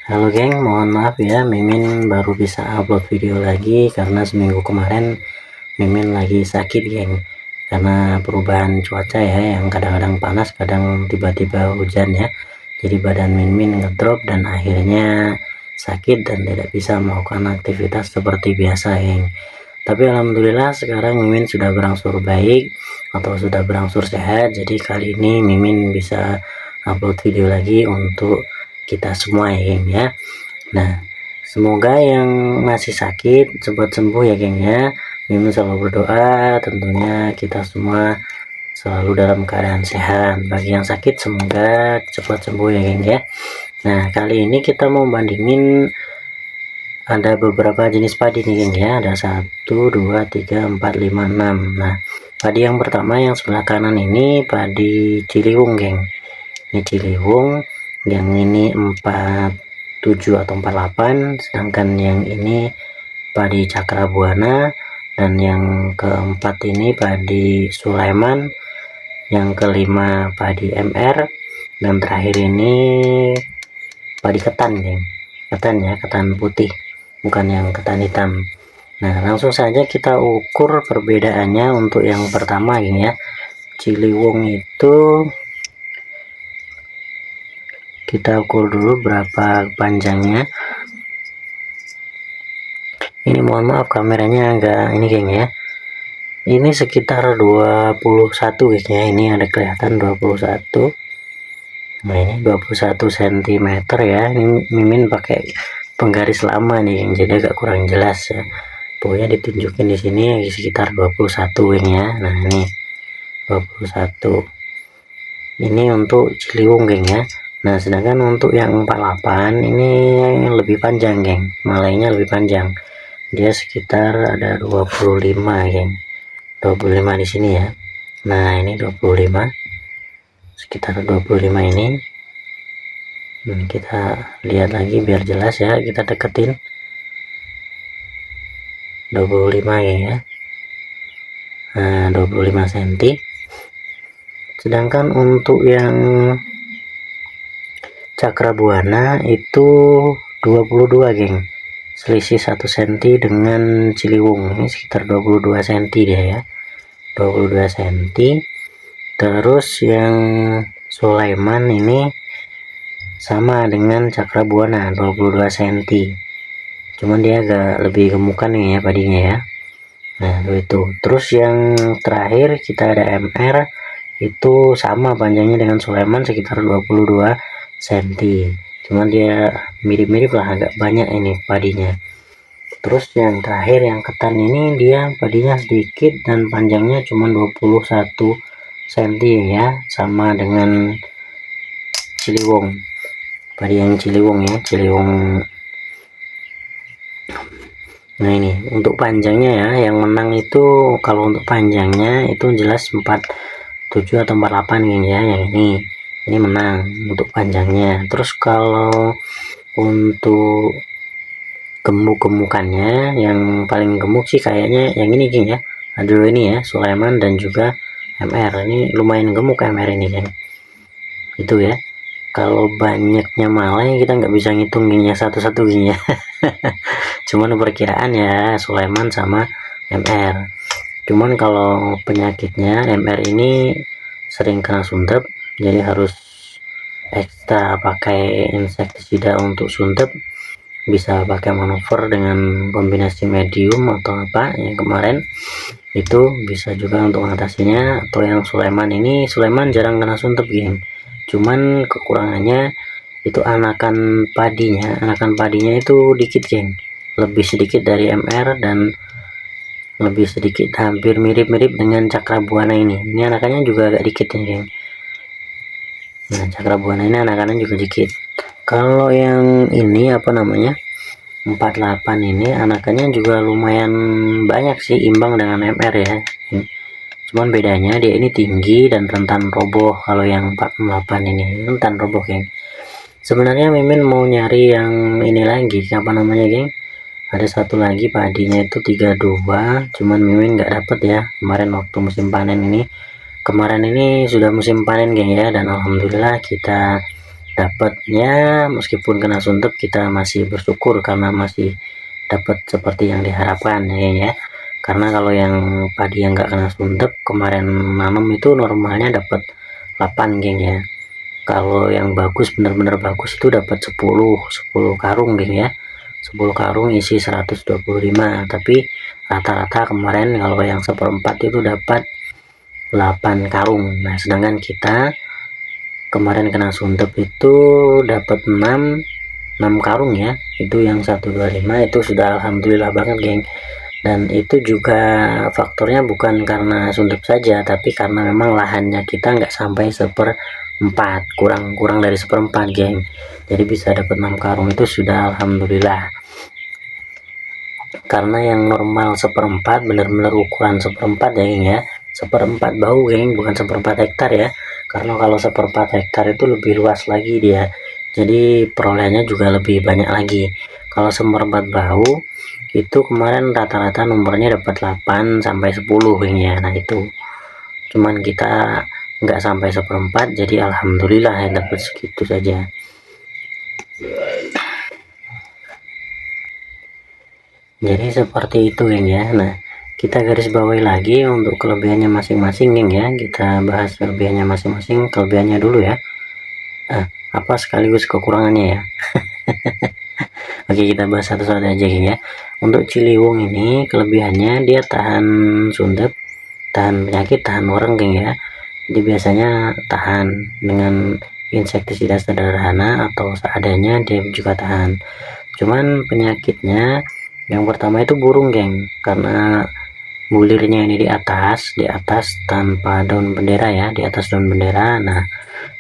Halo geng, mohon maaf ya, Mimin baru bisa upload video lagi karena seminggu kemarin Mimin lagi sakit geng. Karena perubahan cuaca ya, yang kadang-kadang panas, kadang tiba-tiba hujan ya. Jadi badan Mimin ngedrop dan akhirnya sakit dan tidak bisa melakukan aktivitas seperti biasa geng. Tapi alhamdulillah sekarang Mimin sudah berangsur baik atau sudah berangsur sehat. Jadi kali ini Mimin bisa upload video lagi untuk kita semua ya geng ya. Nah, semoga yang masih sakit cepat sembuh ya geng ya. Mimin selalu berdoa tentunya kita semua selalu dalam keadaan sehat. Bagi yang sakit semoga cepat sembuh ya geng ya. Nah, kali ini kita mau bandingin ada beberapa jenis padi nih geng ya. Ada 1, 2, 3, 4, 5, 6. Nah, padi yang pertama yang sebelah kanan ini padi Ciliwung geng. Ini Ciliwung, yang ini 47 atau 48, sedangkan yang ini padi Cakrabuana, dan yang keempat ini padi Sulaiman, yang kelima padi MR, dan terakhir ini padi ketan geng. Ketan ya, ketan putih, bukan yang ketan hitam. Nah, langsung saja kita ukur perbedaannya. Untuk yang pertama geng ya, Ciliwung itu kita ukur dulu berapa panjangnya. Ini mohon maaf kameranya agak ini geng ya, ini sekitar 21 geng ya. Ini ada kelihatan 21. Nah, ini 21 cm ya. Ini Mimin pakai penggaris lama nih geng, jadi agak kurang jelas ya. Pokoknya ditunjukin di sini sekitar 21 geng ya. Nah, ini 21. Ini untuk Ciliwung geng ya. Nah, sedangkan untuk yang 48 ini lebih panjang geng, malainya lebih panjang. Dia sekitar ada 25 geng. 25 di sini ya. Nah, ini 25. Sekitar 25 ini. Kita lihat lagi biar jelas ya, kita deketin. 25 ya. Nah, 25 cm. Sedangkan untuk yang Cakrabuana itu 22 geng, selisih 1 cm dengan Ciliwung. Ini sekitar 22 cm dia ya, 22 cm. Terus yang Sulaiman ini sama dengan Cakrabuana, 22 cm, cuman dia agak lebih gemukan nih ya padinya ya. Nah, itu. Terus yang terakhir kita ada MR, itu sama panjangnya dengan Sulaiman sekitar 22 cm, cuman dia mirip-mirip lah, agak banyak ini padinya. Terus yang terakhir yang ketan ini dia padinya sedikit dan panjangnya cuma 21 cm ya, sama dengan Ciliwung. Padi yang Ciliwung ya, Ciliwung. Nah, ini untuk panjangnya ya, yang menang itu kalau untuk panjangnya itu jelas 47 atau 48 geng ya. Yang ini menang untuk panjangnya. Terus kalau untuk gemuk-gemukannya, yang paling gemuk sih kayaknya yang ini geng ya. Aduh, ini ya Sulaiman dan juga MR. Ini lumayan gemuk MR ini geng. Itu ya. Kalau banyaknya malai kita nggak bisa ngitung gengnya satu-satu geng ya. Cuman perkiraan ya Sulaiman sama MR. Cuman kalau penyakitnya MR ini sering kena suntet, jadi harus ekstra pakai insektisida untuk suntet. Bisa pakai manuver dengan kombinasi medium atau apa yang kemarin itu bisa juga untuk mengatasinya. Atau yang Sulaiman ini, Sulaiman jarang kena suntet geng, cuman kekurangannya itu anakan padinya itu dikit geng, lebih sedikit dari MR dan lebih sedikit, hampir mirip-mirip dengan Cakrabuana ini anakannya juga agak dikit ya geng. Nah, Cakrabuana ini anakannya juga dikit. Kalau yang ini apa namanya 48 ini anakannya juga lumayan banyak sih, imbang dengan MR ya. Cuman bedanya dia ini tinggi dan rentan roboh. Kalau yang 48 ini rentan roboh geng. Sebenarnya Mimin mau nyari yang ini lagi, apa namanya geng, ada satu lagi padinya itu 32, cuman Mimin nggak dapet ya kemarin waktu musim panen ini. Kemarin ini sudah musim panen geng ya, dan alhamdulillah kita dapatnya meskipun kena suntuk kita masih bersyukur karena masih dapat seperti yang diharapkan ya. Karena kalau yang padi yang nggak kena suntuk kemarin nanam itu normalnya dapat 8 geng ya. Kalau yang bagus benar-benar bagus itu dapat 10 karung geng ya. 10 karung isi 125, tapi rata-rata kemarin kalau yang seperempat itu dapat 8 karung. Nah sedangkan kita kemarin kena suntuk itu dapat 6 karung ya. Itu yang 125 itu sudah alhamdulillah banget geng. Dan itu juga faktornya bukan karena suntuk saja, tapi karena memang lahannya kita nggak sampai 1/4, kurang dari 1/4 geng. Jadi bisa dapat 6 karung itu sudah alhamdulillah. Karena yang normal 1/4 benar-benar ukuran 1/4 ya geng ya, 1/4 bau geng, bukan 1/4 hektar ya. Karena kalau 1/4 hektar itu lebih luas lagi dia, jadi perolehannya juga lebih banyak lagi. Kalau 1/4 bau itu kemarin rata-rata nomornya dapat 8 sampai 10 geng ya. Nah itu cuman kita nggak sampai 1/4, jadi alhamdulillah ya dapat segitu saja. Jadi seperti itu geng ya. Nah kita garis bawahi lagi untuk kelebihannya masing-masing geng ya. Kita bahas kelebihannya masing-masing. Kelebihannya dulu ya, apa sekaligus kekurangannya ya. Oke, kita bahas satu-satu aja geng ya. Untuk Ciliwung ini kelebihannya dia tahan suntuk, tahan penyakit, tahan orang geng ya. Jadi biasanya tahan dengan insektisida sederhana atau seadanya dia juga tahan. Cuman penyakitnya yang pertama itu burung geng, karena bulirnya ini di atas tanpa daun bendera ya, di atas daun bendera. Nah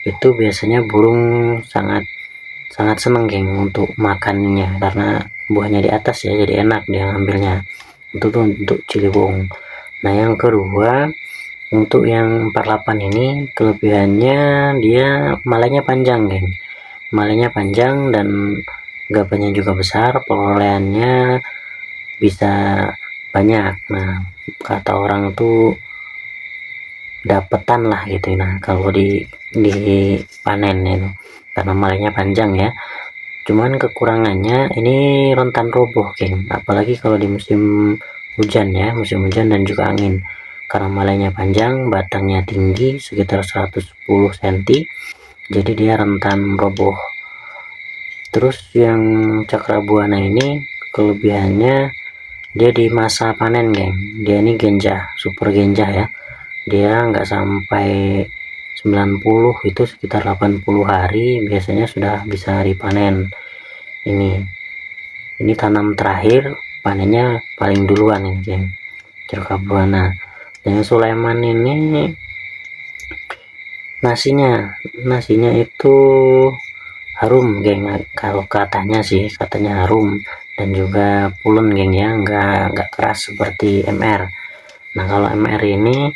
itu biasanya burung sangat senang geng untuk makannya karena buahnya di atas ya, jadi enak dia ngambilnya. Itu tuh untuk Ciliwung. Nah yang kedua untuk yang 48 ini kelebihannya dia malainya panjang geng, malainya panjang dan gabahnya juga besar, perolehannya bisa banyak. Nah kata orang tuh dapetan lah gitu. Nah kalau di panen itu karena malainya panjang ya. Cuman kekurangannya ini rentan roboh geng, apalagi kalau di musim hujan ya, musim hujan dan juga angin. Karena malainya panjang, batangnya tinggi sekitar 110 cm, jadi dia rentan roboh. Terus yang Cakrabuana ini kelebihannya dia di masa panen geng, dia ini genjah, super genjah ya. Dia nggak sampai 90, itu sekitar 80 hari biasanya sudah bisa dipanen. Ini tanam terakhir, panennya paling duluan ini geng, Cakrabuana. Dan Sulaiman ini nasinya itu harum geng, kalau katanya sih, katanya harum dan juga pulen geng ya, nggak keras seperti MR. Nah kalau MR ini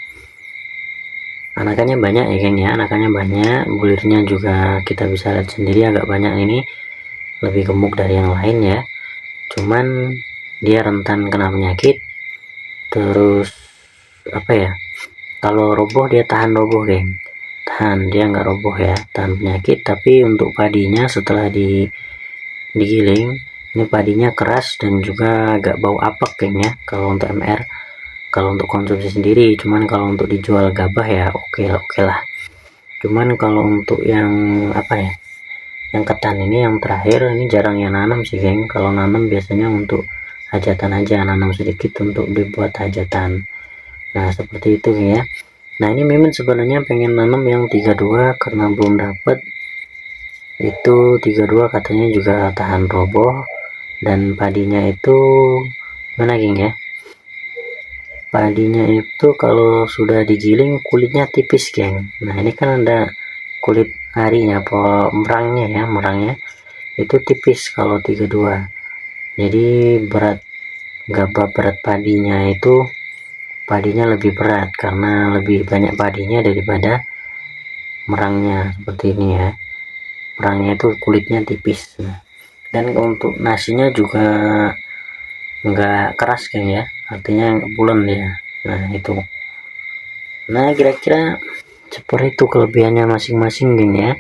anakannya banyak ya geng ya, anakannya banyak, bulirnya juga kita bisa lihat sendiri agak banyak, ini lebih gemuk dari yang lain ya. Cuman dia rentan kena penyakit. Terus apa ya, kalau roboh dia tahan roboh geng, tahan, dia nggak roboh ya, tahan penyakit. Tapi untuk padinya setelah digiling ini padinya keras dan juga agak bau apek geng ya kalau untuk MR, kalau untuk konsumsi sendiri. Cuman kalau untuk dijual gabah ya oke lah. Cuman kalau untuk yang apa ya, yang ketan ini yang terakhir ini jarang yang nanam sih geng. Kalau nanam biasanya untuk hajatan aja, nanam sedikit untuk dibuat hajatan. Nah seperti itu ya. Nah ini Mimin sebenarnya pengen nanam yang 32 karena belum dapet. Itu 32 katanya juga tahan roboh dan padinya itu mana geng ya, padinya itu kalau sudah digiling kulitnya tipis geng. Nah ini kan ada kulit arinya apa merangnya ya, merangnya itu tipis kalau 32. Jadi berat padinya itu, padinya lebih berat karena lebih banyak padinya daripada merangnya seperti ini ya. Merangnya itu kulitnya tipis. Dan untuk nasinya juga nggak keras geng ya, artinya nggak pulen dia. Nah itu, nah kira-kira seperti itu kelebihannya masing-masing geng ya.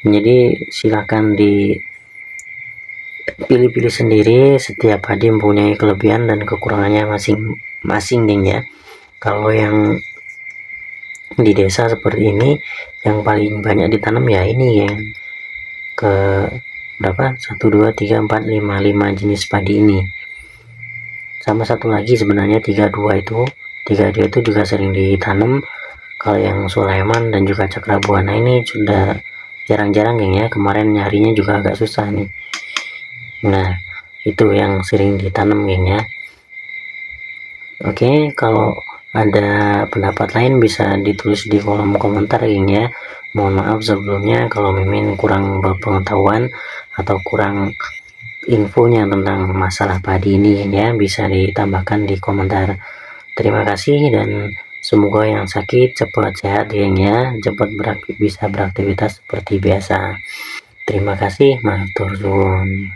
Jadi silakan dipilih-pilih sendiri, setiap padi mempunyai kelebihan dan kekurangannya masing-masing geng ya. Kalau yang di desa seperti ini yang paling banyak ditanam ya ini geng, ke berapa 1 2 3 4 5 jenis padi ini. Sama satu lagi sebenarnya 32 itu juga sering ditanam. Kalau yang Sulaiman dan juga Cakrabuana ini sudah jarang-jarang geng ya, kemarin nyarinya juga agak susah nih. Nah itu yang sering ditanam geng ya. Oke, kalau ada pendapat lain bisa ditulis di kolom komentar geng ya. Mohon maaf sebelumnya kalau Mimin kurang berpengetahuan atau kurang infonya tentang masalah padi ini ya, bisa ditambahkan di komentar. Terima kasih dan semoga yang sakit cepat sehat geng ya, cepat bisa beraktivitas seperti biasa. Terima kasih, matur suwun.